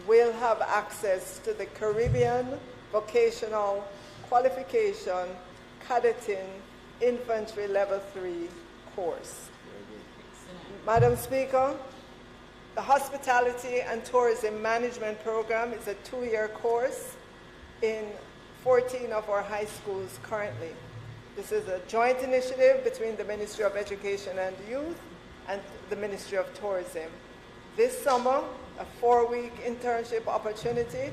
will have access to the Caribbean Vocational Qualification Cadetting Infantry Level 3 course. Madam Speaker, the Hospitality and Tourism Management Program is a 2-year course in 14 of our high schools currently. This is a joint initiative between the Ministry of Education and Youth and the Ministry of Tourism. This summer, a 4-week internship opportunity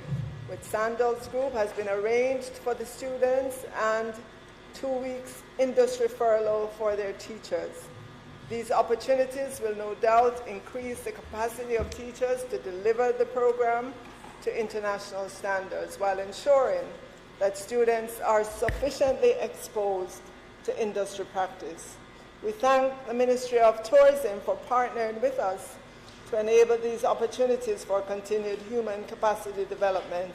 with Sandals Group has been arranged for the students and 2 weeks industry furlough for their teachers. These opportunities will no doubt increase the capacity of teachers to deliver the program to international standards while ensuring that students are sufficiently exposed to industry practice. We thank the Ministry of Tourism for partnering with us to enable these opportunities for continued human capacity development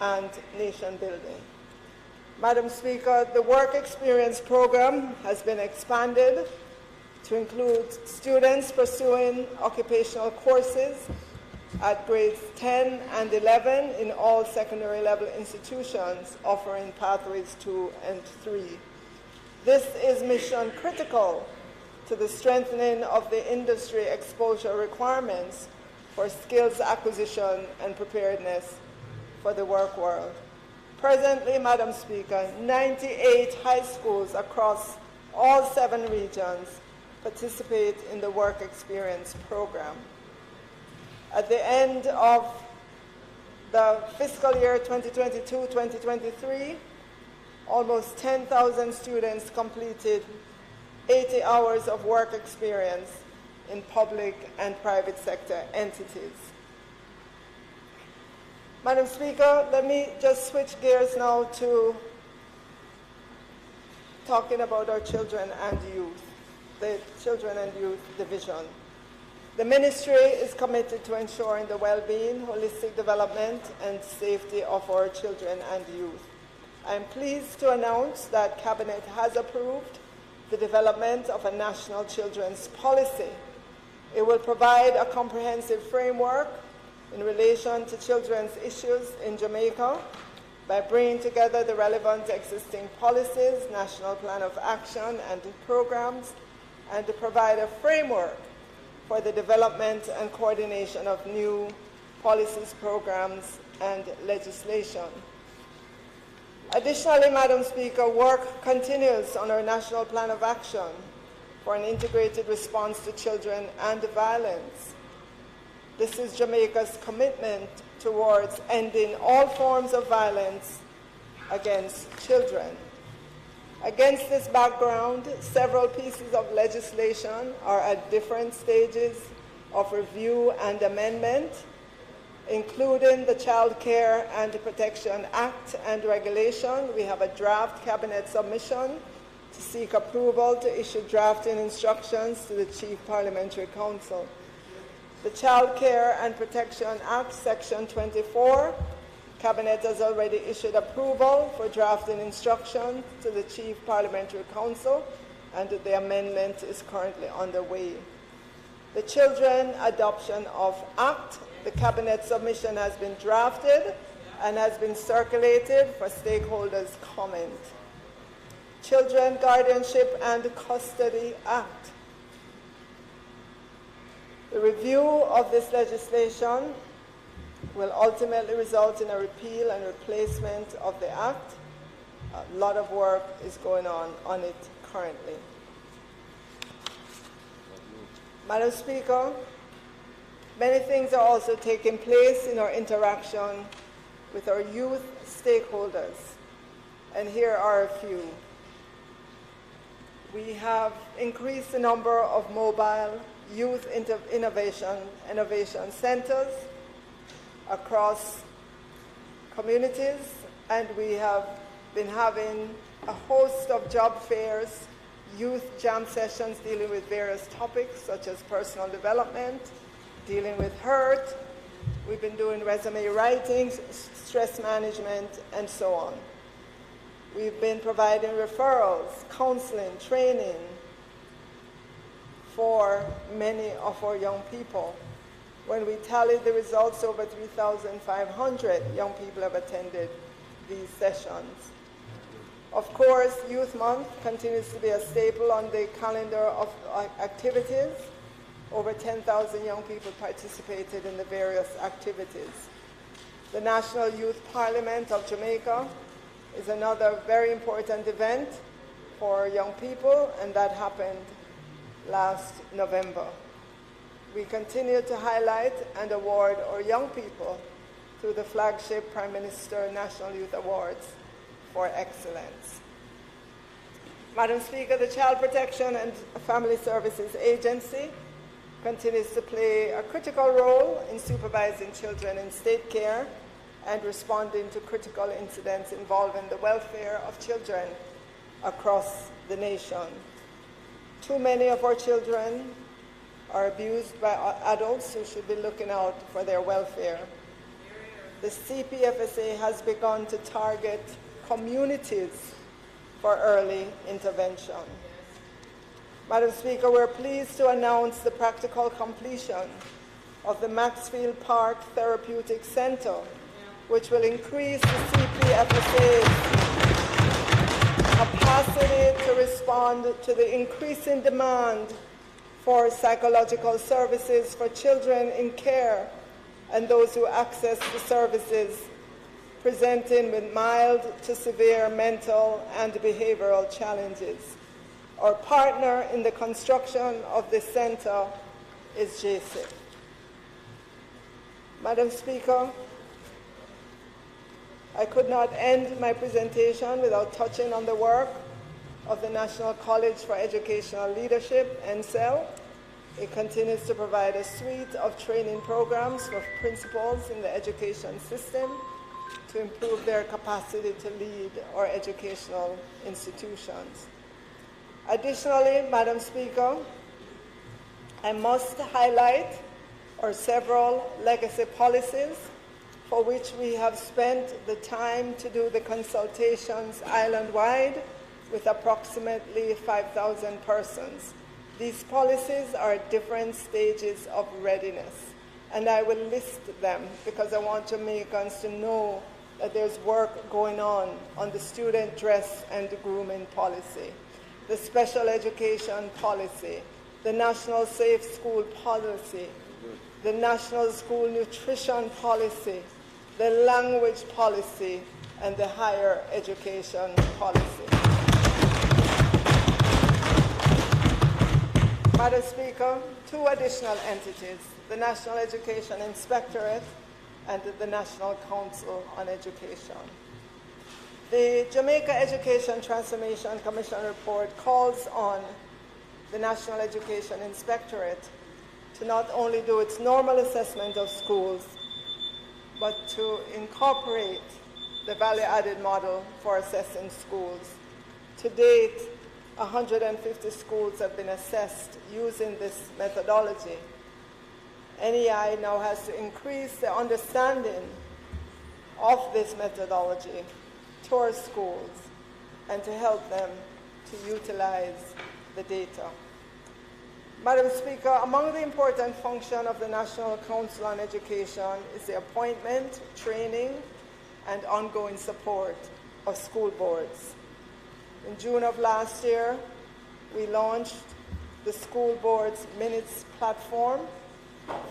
and nation building. Madam Speaker, the Work Experience Program has been expanded to include students pursuing occupational courses at grades 10 and 11 in all secondary level institutions offering pathways 2 and 3. This is mission critical to the strengthening of the industry exposure requirements for skills acquisition and preparedness for the work world. Presently, Madam Speaker, 98 high schools across all 7 regions participate in the Work Experience Program. At the end of the fiscal year 2022-2023, almost 10,000 students completed 80 hours of work experience in public and private sector entities. Madam Speaker, let me just switch gears now to talking about our children and youth, the Children and Youth Division. The ministry is committed to ensuring the well-being, holistic development, and safety of our children and youth. I am pleased to announce that Cabinet has approved the development of a national children's policy. It will provide a comprehensive framework in relation to children's issues in Jamaica by bringing together the relevant existing policies, national plan of action, and programs, and to provide a framework for the development and coordination of new policies, programs, and legislation. Additionally, Madam Speaker, work continues on our national plan of action for an integrated response to children and violence. This is Jamaica's commitment towards ending all forms of violence against children. Against this background, several pieces of legislation are at different stages of review and amendment, including the Child Care and Protection Act and Regulation. We have a draft cabinet submission to seek approval to issue drafting instructions to the Chief Parliamentary Council. The Child Care and Protection Act, Section 24, Cabinet has already issued approval for drafting instructions to the Chief Parliamentary Council, and the amendment is currently underway. The Children Adoption of Act, the Cabinet submission has been drafted and has been circulated for stakeholders' comment. Children Guardianship and Custody Act. The review of this legislation will ultimately result in a repeal and replacement of the Act. A lot of work is going on it currently. Madam Speaker, many things are also taking place in our interaction with our youth stakeholders, and here are a few. We have increased the number of mobile youth innovation centers across communities, and we have been having a host of job fairs, youth jam sessions dealing with various topics such as personal development, dealing with hurt. We've been doing resume writing, stress management, and so on. We've been providing referrals, counseling, training for many of our young people. When we tallied the results, over 3,500 young people have attended these sessions. Of course, Youth Month continues to be a staple on the calendar of activities. Over 10,000 young people participated in the various activities. The National Youth Parliament of Jamaica is another very important event for young people, and that happened last November. We continue to highlight and award our young people through the flagship Prime Minister National Youth Awards for excellence. Madam Speaker, the Child Protection and Family Services Agency continues to play a critical role in supervising children in state care and responding to critical incidents involving the welfare of children across the nation. Too many of our children are abused by adults who should be looking out for their welfare. The CPFSA has begun to target communities for early intervention. Madam Speaker, we're pleased to announce the practical completion of the Maxfield Park Therapeutic Center, which will increase the CPFSA's capacity to respond to the increasing demand for psychological services for children in care and those who access the services presenting with mild to severe mental and behavioral challenges. Our partner in the construction of this center is JCIP. Madam Speaker, I could not end my presentation without touching on the work of the National College for Educational Leadership, NCEL. It continues to provide a suite of training programs for principals in the education system to improve their capacity to lead our educational institutions. Additionally, Madam Speaker, I must highlight our several legacy policies for which we have spent the time to do the consultations island-wide with approximately 5,000 persons. These policies are at different stages of readiness, and I will list them because I want Jamaicans to know that there's work going on the student dress and grooming policy, the special education policy, the National Safe School policy, the National School Nutrition policy, the language policy, and the higher education policy. Madam Speaker, two additional entities, the National Education Inspectorate and the National Council on Education. The Jamaica Education Transformation Commission report calls on the National Education Inspectorate to not only do its normal assessment of schools, but to incorporate the value-added model for assessing schools. To date, 150 schools have been assessed using this methodology. NEI now has to increase the understanding of this methodology to our schools and to help them to utilize the data. Madam Speaker, among the important functions of the National Council on Education is the appointment, training, and ongoing support of school boards. In June of last year, we launched the School Boards Minutes platform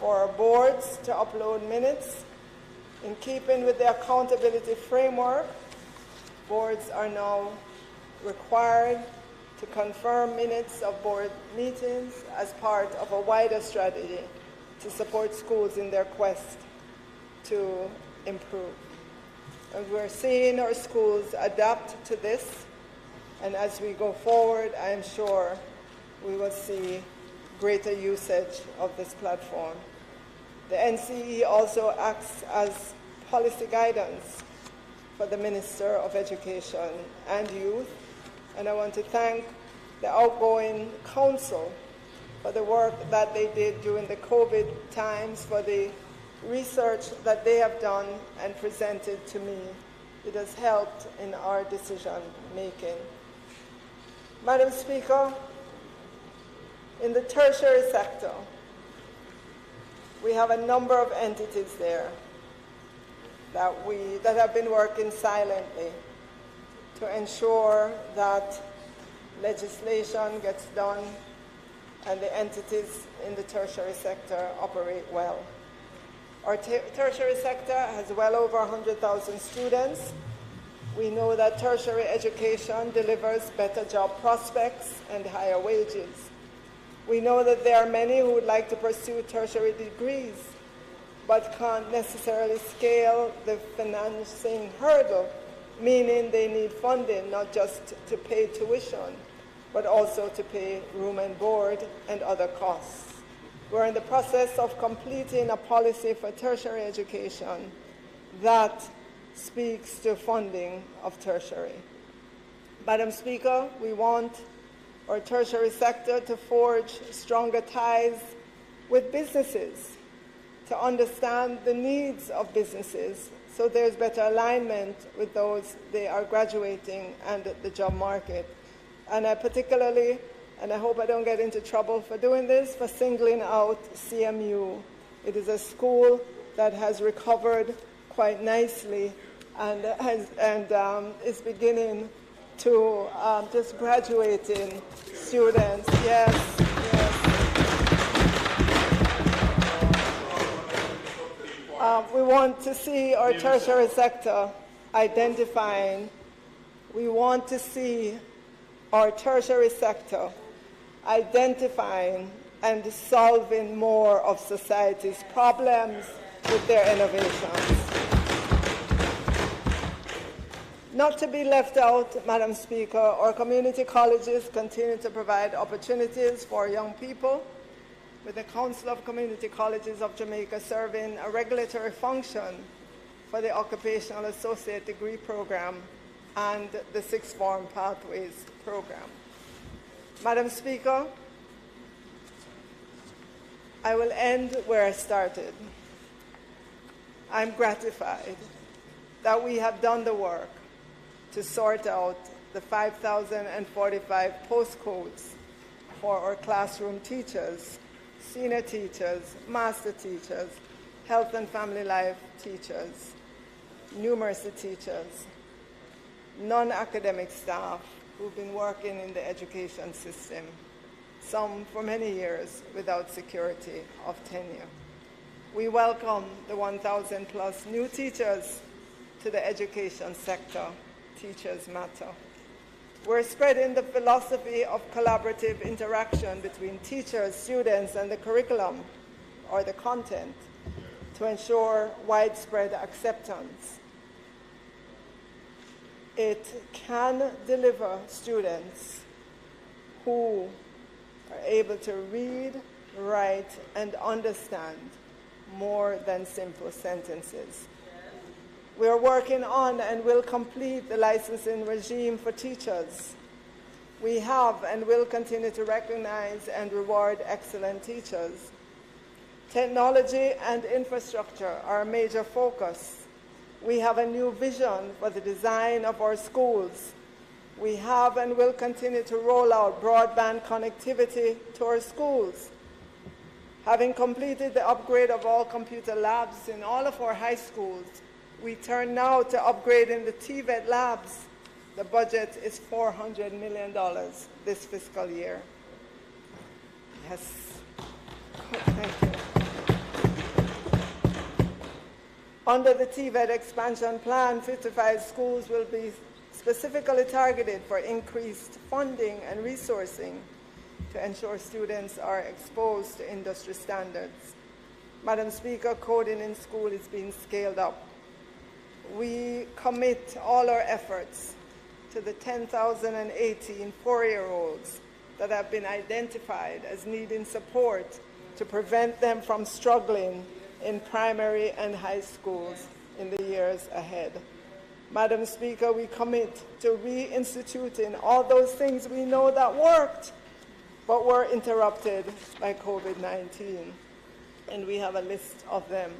for our boards to upload minutes. In keeping with the accountability framework, boards are now required to confirm minutes of board meetings as part of a wider strategy to support schools in their quest to improve. And we're seeing our schools adapt to this, and as we go forward, I am sure we will see greater usage of this platform. The NCE also acts as policy guidance for the Minister of Education and Youth, and I want to thank the outgoing council for the work that they did during the COVID times, for the research that they have done and presented to me. It has helped in our decision making. Madam Speaker, in the tertiary sector, we have a number of entities there that have been working silently to ensure that legislation gets done and the entities in the tertiary sector operate well. Our tertiary sector has well over 100,000 students. We know that tertiary education delivers better job prospects and higher wages. We know that there are many who would like to pursue tertiary degrees, but can't necessarily scale the financing hurdle, meaning they need funding not just to pay tuition, but also to pay room and board and other costs. We're in the process of completing a policy for tertiary education that speaks to funding of tertiary. Madam Speaker, we want our tertiary sector to forge stronger ties with businesses, to understand the needs of businesses so there's better alignment with those they are graduating and the job market. And I particularly, and I hope I don't get into trouble for doing this, for singling out CMU. It is a school that has recovered quite nicely and is beginning to just graduating students. Yes, yes. We want to see our tertiary sector identifying. We want to see our tertiary sector identifying and solving more of society's problems with their innovations. Not to be left out, Madam Speaker, our community colleges continue to provide opportunities for young people, with the Council of Community Colleges of Jamaica serving a regulatory function for the Occupational Associate Degree Program and the Sixth Form Pathways Program. Madam Speaker, I will end where I started. I'm gratified that we have done the work to sort out the 5,045 postcodes for our classroom teachers, senior teachers, master teachers, health and family life teachers, numeracy teachers, non-academic staff who've been working in the education system, some for many years without security of tenure. We welcome the 1,000 plus new teachers to the education sector. Teachers matter. We're spreading the philosophy of collaborative interaction between teachers, students, and the curriculum or the content to ensure widespread acceptance. It can deliver students who are able to read, write, and understand more than simple sentences. We are working on and will complete the licensing regime for teachers. We have and will continue to recognize and reward excellent teachers. Technology and infrastructure are a major focus. We have a new vision for the design of our schools We have and will continue to roll out broadband connectivity to our schools. Having completed the upgrade of all computer labs in all of our high schools, we turn now to upgrading the TVET labs. The budget is $400 million this fiscal year. Yes. Thank you. Under the TVET expansion plan, 55 schools will be specifically targeted for increased funding and resourcing to ensure students are exposed to industry standards. Madam Speaker, coding in school is being scaled up. We commit all our efforts to the 10,018 4-year-olds that have been identified as needing support to prevent them from struggling in primary and high schools in the years ahead. Madam Speaker, we commit to reinstituting all those things we know that worked, but were interrupted by COVID-19, and we have a list of them.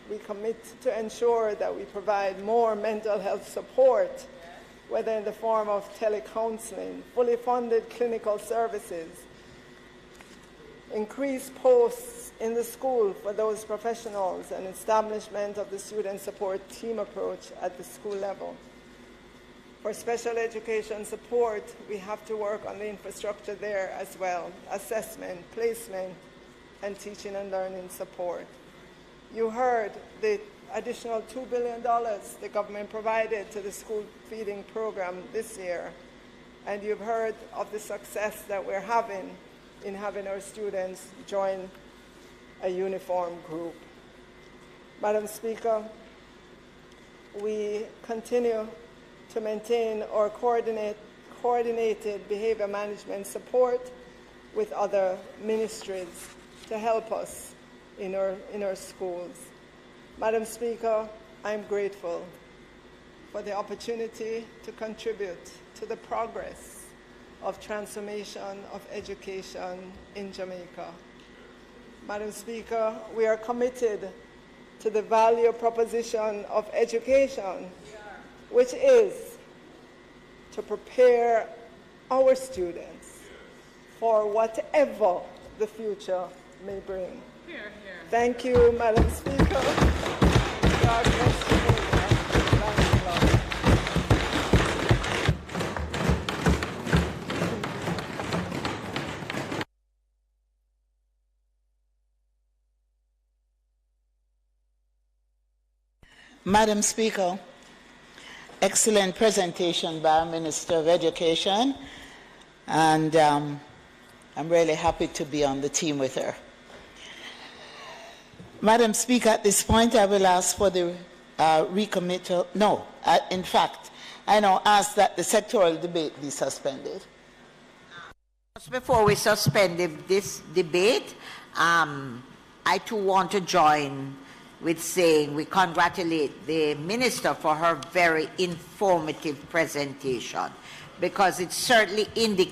We commit to ensure that we provide more mental health support, whether in the form of telecounseling, fully funded clinical services, increased posts in the school for those professionals, and establishment of the student support team approach at the school level. For special education support, we have to work on the infrastructure there as well: assessment, placement, and teaching and learning support. You heard the additional $2 billion the government provided to the school feeding program this year, and you've heard of the success that we're having in having our students join a uniform group. Madam Speaker, we continue to maintain our coordinated behavior management support with other ministries to help us in our schools. Madam Speaker, I'm grateful for the opportunity to contribute to the progress of transformation of education in Jamaica. Madam Speaker, we are committed to the value proposition of education, which is to prepare our students for whatever the future may bring. Here, here. Thank you, Madam Speaker. God bless you. Madam Speaker, excellent presentation by our Minister of Education, and I'm really happy to be on the team with her. Madam Speaker, at this point I will ask for the recommittal. No, in fact, I now ask that the sectoral debate be suspended. Just before we suspend this debate, I too want to join with saying we congratulate the Minister for her very informative presentation, because it certainly indicates